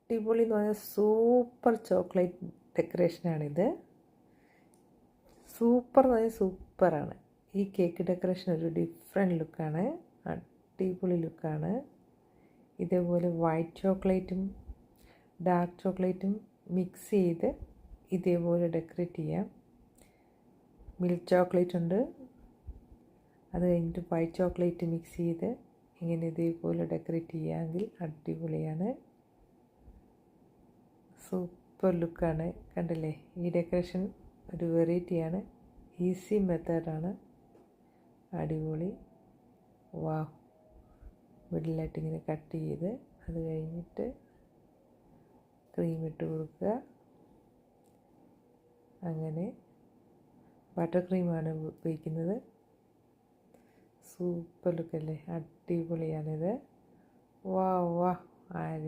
അടിപൊളി എന്ന് പറഞ്ഞാൽ സൂപ്പർ ചോക്ലേറ്റ് ഡെക്കറേഷനാണിത്. സൂപ്പർ എന്ന് പറഞ്ഞാൽ സൂപ്പറാണ്. ഈ കേക്ക് ഡെക്കറേഷൻ ഒരു ഡിഫറെൻറ്റ് ലുക്കാണ്, അടിപൊളി ലുക്കാണ്. ഇതേപോലെ വൈറ്റ് ചോക്ലേറ്റും ഡാർക്ക് ചോക്ലേറ്റും മിക്സ് ചെയ്ത് ഇതേപോലെ ഡെക്കറേറ്റ് ചെയ്യാം. മിൽക്ക് ചോക്ലേറ്റ് ഉണ്ട്, അത് കഴിഞ്ഞിട്ട് വൈറ്റ് ചോക്ലേറ്റ് മിക്സ് ചെയ്ത് ഇങ്ങനെ ഇതേപോലെ ഡെക്കറേറ്റ് ചെയ്യാമെങ്കിൽ അടിപൊളിയാണ്. സൂപ്പർ ലുക്കാണ്, കണ്ടില്ലേ? ഈ ഡെക്കറേഷൻ ഒരു വെറൈറ്റിയാണ്, ഈസി മെത്തേഡാണ്, അടിപൊളി. വാ, മിഡിലായിട്ട് ഇങ്ങനെ കട്ട് ചെയ്ത് അത് കഴിഞ്ഞിട്ട് ക്രീം ഇട്ട് കൊടുക്കുക. അങ്ങനെ ബട്ടർ ക്രീമാണ് ഉപയോഗിക്കുന്നത്. സൂപ്പർ ലുക്കല്ലേ, അടിപൊളിയാണിത്. വാ വാ, ആര്